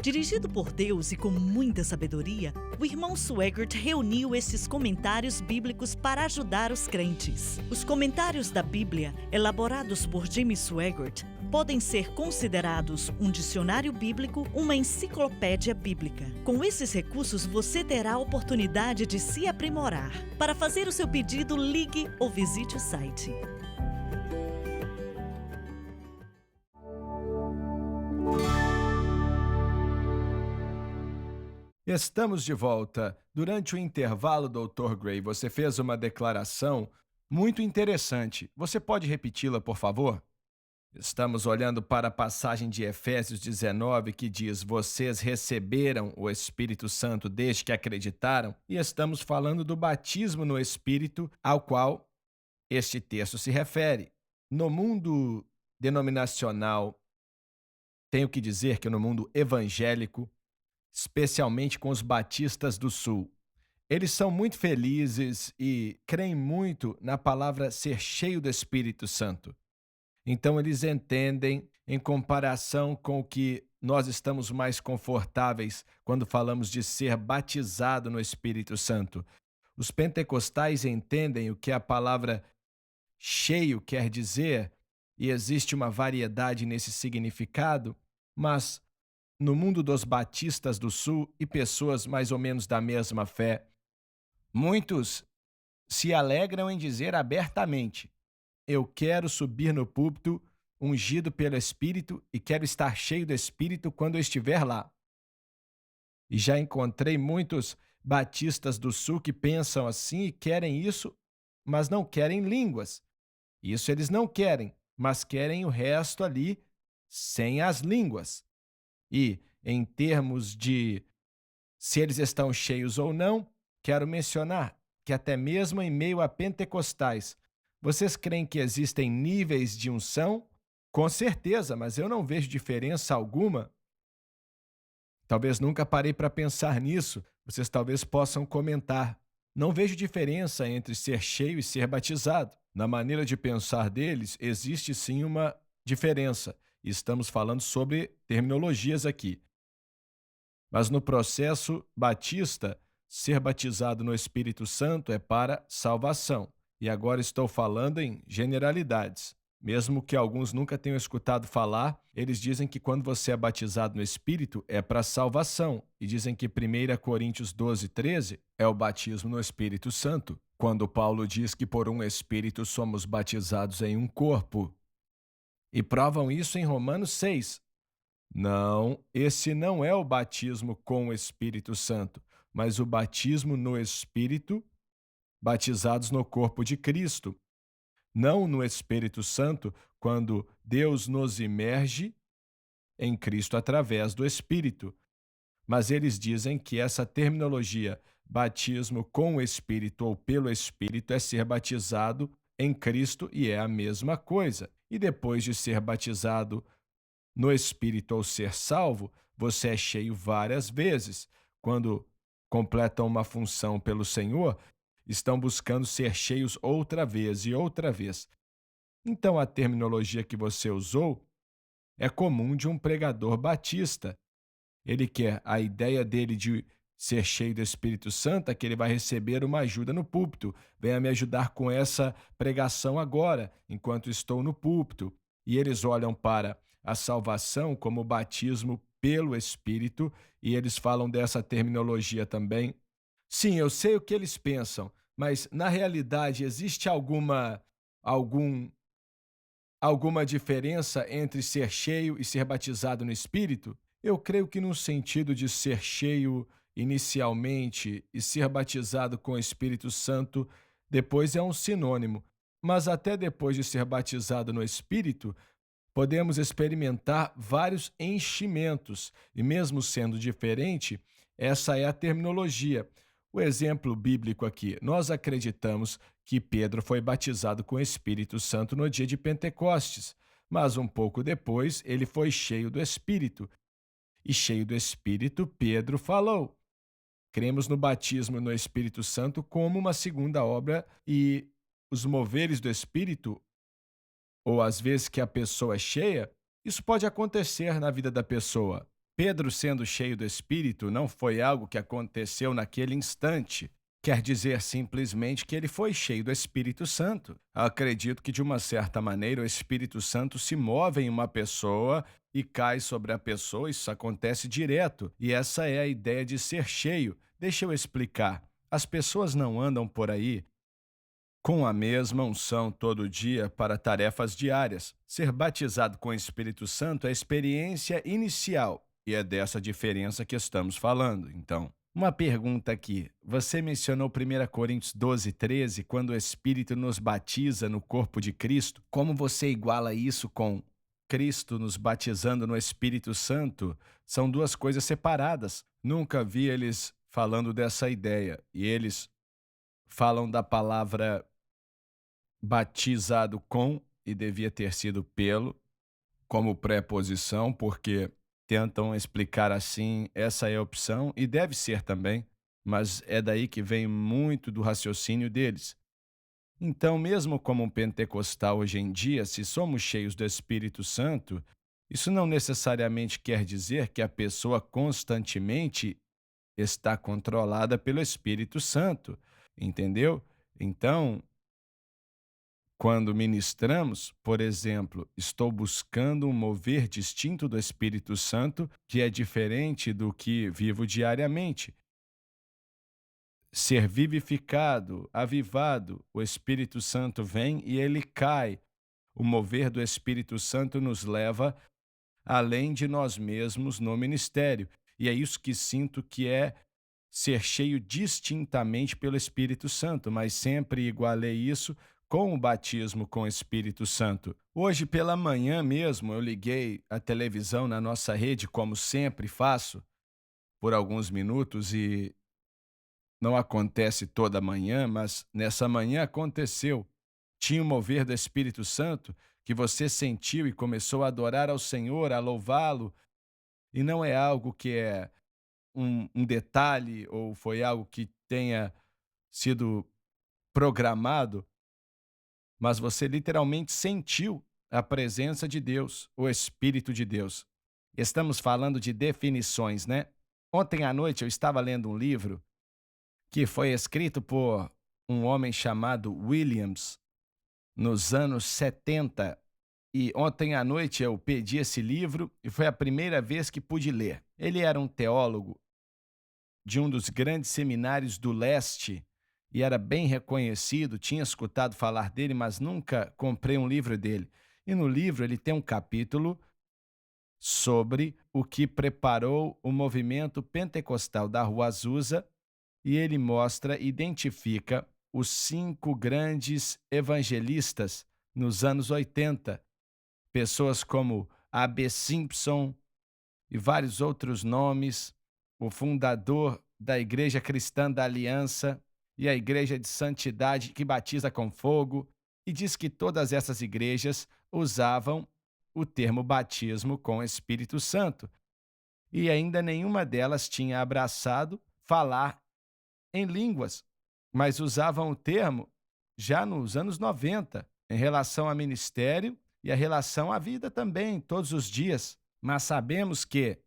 Dirigido por Deus e com muita sabedoria, o irmão Swaggart reuniu esses comentários bíblicos para ajudar os crentes. Os comentários da Bíblia, elaborados por Jimmy Swaggart, podem ser considerados um dicionário bíblico, uma enciclopédia bíblica. Com esses recursos, você terá a oportunidade de se aprimorar. Para fazer o seu pedido, ligue ou visite o site. Estamos de volta. Durante o intervalo, Dr. Gray, você fez uma declaração muito interessante. Você pode repeti-la, por favor? Estamos olhando para a passagem de Efésios 19 que diz: Vocês receberam o Espírito Santo desde que acreditaram, e estamos falando do batismo no Espírito ao qual este texto se refere. No mundo denominacional, tenho que dizer que no mundo evangélico, especialmente com os batistas do Sul, eles são muito felizes e creem muito na palavra ser cheio do Espírito Santo. Então, eles entendem, em comparação com o que nós estamos mais confortáveis quando falamos de ser batizado no Espírito Santo. Os pentecostais entendem o que a palavra cheio quer dizer, e existe uma variedade nesse significado, mas no mundo dos batistas do Sul e pessoas mais ou menos da mesma fé, muitos se alegram em dizer abertamente: eu quero subir no púlpito ungido pelo Espírito e quero estar cheio do Espírito quando eu estiver lá. E já encontrei muitos batistas do Sul que pensam assim e querem isso, mas não querem línguas. Isso eles não querem, mas querem o resto ali sem as línguas. E, em termos de se eles estão cheios ou não, quero mencionar que até mesmo em meio a pentecostais, vocês creem que existem níveis de unção? Com certeza, mas eu não vejo diferença alguma. Talvez nunca parei para pensar nisso, vocês talvez possam comentar. Não vejo diferença entre ser cheio e ser batizado. Na maneira de pensar deles, existe sim uma diferença. Estamos falando sobre terminologias aqui. Mas no processo batista, ser batizado no Espírito Santo é para salvação. E agora estou falando em generalidades. Mesmo que alguns nunca tenham escutado falar, eles dizem que quando você é batizado no Espírito é para salvação. E dizem que 1 Coríntios 12:13 é o batismo no Espírito Santo, quando Paulo diz que por um Espírito somos batizados em um corpo. E provam isso em Romanos 6. Não, esse não é o batismo com o Espírito Santo, mas o batismo no Espírito, batizados no corpo de Cristo. Não no Espírito Santo, quando Deus nos imerge em Cristo através do Espírito. Mas eles dizem que essa terminologia, batismo com o Espírito ou pelo Espírito, é ser batizado em Cristo e é a mesma coisa. E depois de ser batizado no Espírito ou ser salvo, você é cheio várias vezes. Quando completam uma função pelo Senhor, estão buscando ser cheios outra vez e outra vez. Então, a terminologia que você usou é comum de um pregador batista. Ele quer, a ideia dele de ser cheio do Espírito Santo é que ele vai receber uma ajuda no púlpito. Venha me ajudar com essa pregação agora, enquanto estou no púlpito. E eles olham para a salvação como batismo pelo Espírito, e eles falam dessa terminologia também. Sim, eu sei o que eles pensam, mas na realidade existe algum, alguma diferença entre ser cheio e ser batizado no Espírito? Eu creio que no sentido de ser cheio inicialmente e ser batizado com o Espírito Santo depois é um sinônimo, mas até depois de ser batizado no Espírito, podemos experimentar vários enchimentos, e mesmo sendo diferente, essa é a terminologia. O exemplo bíblico aqui, nós acreditamos que Pedro foi batizado com o Espírito Santo no dia de Pentecostes, mas um pouco depois ele foi cheio do Espírito. E cheio do Espírito, Pedro falou. Cremos no batismo no Espírito Santo como uma segunda obra e os moveres do Espírito, ou às vezes que a pessoa é cheia, isso pode acontecer na vida da pessoa. Pedro, sendo cheio do Espírito, não foi algo que aconteceu naquele instante. Quer dizer simplesmente que ele foi cheio do Espírito Santo. Acredito que, de uma certa maneira, o Espírito Santo se move em uma pessoa e cai sobre a pessoa. Isso acontece direto. E essa é a ideia de ser cheio. Deixa eu explicar. As pessoas não andam por aí com a mesma unção todo dia para tarefas diárias. Ser batizado com o Espírito Santo é a experiência inicial, e é dessa diferença que estamos falando. Então, uma pergunta aqui. Você mencionou 1 Coríntios 12:13, quando o Espírito nos batiza no corpo de Cristo. Como você iguala isso com Cristo nos batizando no Espírito Santo? São duas coisas separadas. Nunca vi eles falando dessa ideia. E eles falam da palavra batizado com, e devia ter sido pelo, como preposição, porque tentam explicar assim, essa é a opção, e deve ser também, mas é daí que vem muito do raciocínio deles. Então, mesmo como um pentecostal hoje em dia, se somos cheios do Espírito Santo, isso não necessariamente quer dizer que a pessoa constantemente está controlada pelo Espírito Santo, entendeu? Então, quando ministramos, por exemplo, estou buscando um mover distinto do Espírito Santo, que é diferente do que vivo diariamente. Ser vivificado, avivado, o Espírito Santo vem e ele cai. O mover do Espírito Santo nos leva além de nós mesmos no ministério. E é isso que sinto que é ser cheio distintamente pelo Espírito Santo, mas sempre igualei isso com o batismo com o Espírito Santo. Hoje pela manhã mesmo eu liguei a televisão na nossa rede, como sempre faço, por alguns minutos, e não acontece toda manhã, mas nessa manhã aconteceu. Tinha o mover do Espírito Santo que você sentiu e começou a adorar ao Senhor, a louvá-lo, e não é algo que é um detalhe ou foi algo que tenha sido programado, mas você literalmente sentiu a presença de Deus, o Espírito de Deus. Estamos falando de definições, né? Ontem à noite eu estava lendo um livro que foi escrito por um homem chamado Williams nos anos 70. E ontem à noite eu pedi esse livro e foi a primeira vez que pude ler. Ele era um teólogo de um dos grandes seminários do leste e era bem reconhecido, tinha escutado falar dele, mas nunca comprei um livro dele. E no livro ele tem um capítulo sobre o que preparou o movimento pentecostal da Rua Azusa, e ele mostra, identifica os 5 grandes evangelistas nos anos 80, pessoas como A.B. Simpson e vários outros nomes, o fundador da Igreja Cristã da Aliança e a Igreja de Santidade que batiza com fogo, e diz que todas essas igrejas usavam o termo batismo com Espírito Santo, e ainda nenhuma delas tinha abraçado falar em línguas, mas usavam o termo já nos anos 90, em relação a ministério e a relação à vida também, todos os dias. Mas sabemos que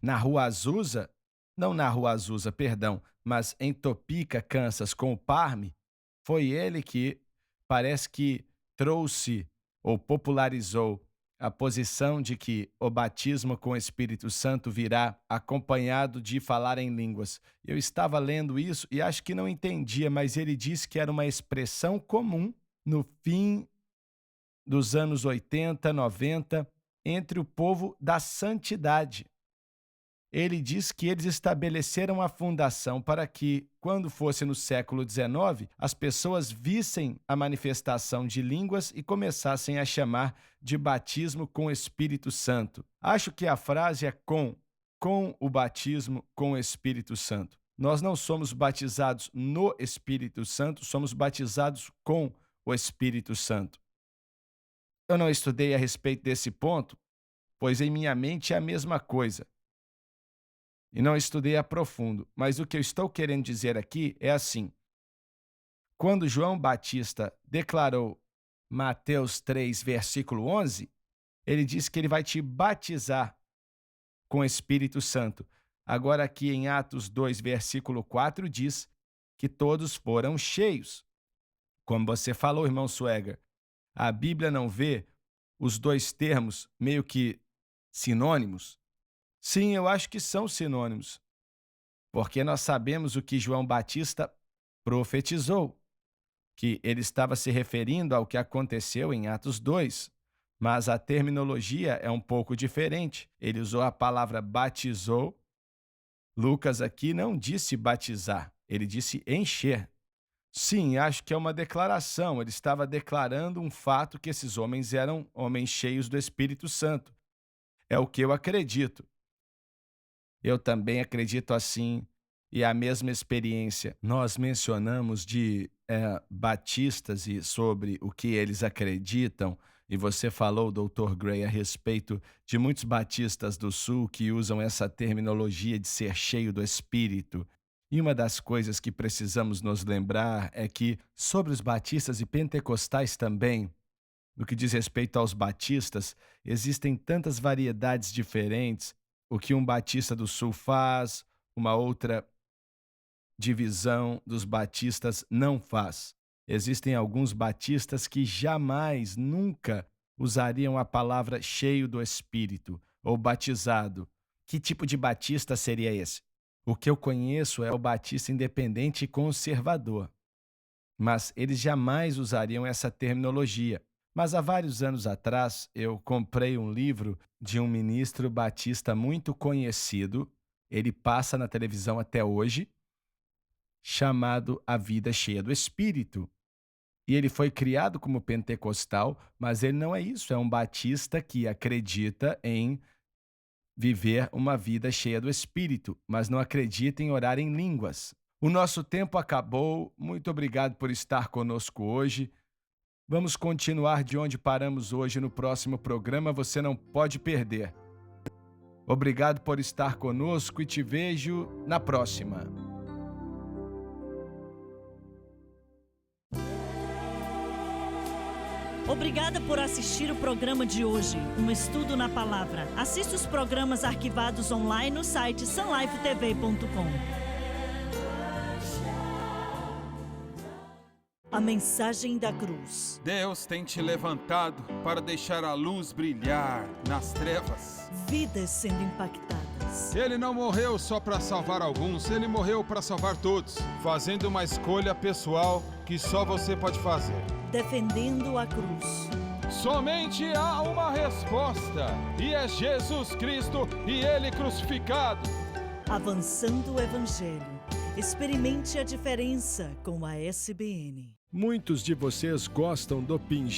na Rua Azusa, não na Rua Azusa, perdão, mas em Topeka, Kansas, com o Parme, foi ele que parece que trouxe ou popularizou a posição de que o batismo com o Espírito Santo virá acompanhado de falar em línguas. Eu estava lendo isso e acho que não entendia, mas ele disse que era uma expressão comum no fim dos anos 80, 90, entre o povo da santidade. Ele diz que eles estabeleceram a fundação para que, quando fosse no século XIX, as pessoas vissem a manifestação de línguas e começassem a chamar de batismo com o Espírito Santo. Acho que a frase é com o batismo com o Espírito Santo. Nós não somos batizados no Espírito Santo, somos batizados com o Espírito Santo. Eu não estudei a respeito desse ponto, pois em minha mente é a mesma coisa. E não estudei a profundo, mas o que eu estou querendo dizer aqui é assim: quando João Batista declarou Mateus 3, versículo 11, ele disse que ele vai te batizar com o Espírito Santo. Agora aqui em Atos 2, versículo 4, diz que todos foram cheios. Como você falou, irmão Swagger, a Bíblia não vê os dois termos meio que sinônimos? Sim, eu acho que são sinônimos, porque nós sabemos o que João Batista profetizou, que ele estava se referindo ao que aconteceu em Atos 2, mas a terminologia é um pouco diferente. Ele usou a palavra batizou. Lucas aqui não disse batizar, ele disse encher. Sim, acho que é uma declaração. Ele estava declarando um fato que esses homens eram homens cheios do Espírito Santo. É o que eu acredito. Eu também acredito assim, e a mesma experiência. Nós mencionamos de batistas e sobre o que eles acreditam, e você falou, Dr. Gray, a respeito de muitos batistas do Sul que usam essa terminologia de ser cheio do Espírito. E uma das coisas que precisamos nos lembrar é que, sobre os batistas e pentecostais também, no que diz respeito aos batistas, existem tantas variedades diferentes. O que um batista do Sul faz, uma outra divisão dos batistas não faz. Existem alguns batistas que jamais, nunca usariam a palavra cheio do Espírito ou batizado. Que tipo de batista seria esse? O que eu conheço é o batista independente e conservador. Mas eles jamais usariam essa terminologia. Mas há vários anos atrás, eu comprei um livro de um ministro batista muito conhecido, ele passa na televisão até hoje, chamado A Vida Cheia do Espírito. E ele foi criado como pentecostal, mas ele não é isso, é um batista que acredita em viver uma vida cheia do Espírito, mas não acredita em orar em línguas. O nosso tempo acabou, muito obrigado por estar conosco hoje. Vamos continuar de onde paramos hoje no próximo programa, você não pode perder. Obrigado por estar conosco e te vejo na próxima. Obrigada por assistir o programa de hoje, um estudo na palavra. Assista os programas arquivados online no site sunlifetv.com. A mensagem da cruz. Deus tem te levantado para deixar a luz brilhar nas trevas. Vidas sendo impactadas. Ele não morreu só para salvar alguns, ele morreu para salvar todos, fazendo uma escolha pessoal que só você pode fazer. Defendendo a cruz. Somente há uma resposta, e é Jesus Cristo e Ele crucificado. Avançando o Evangelho. Experimente a diferença com a SBN. Muitos de vocês gostam do Pingente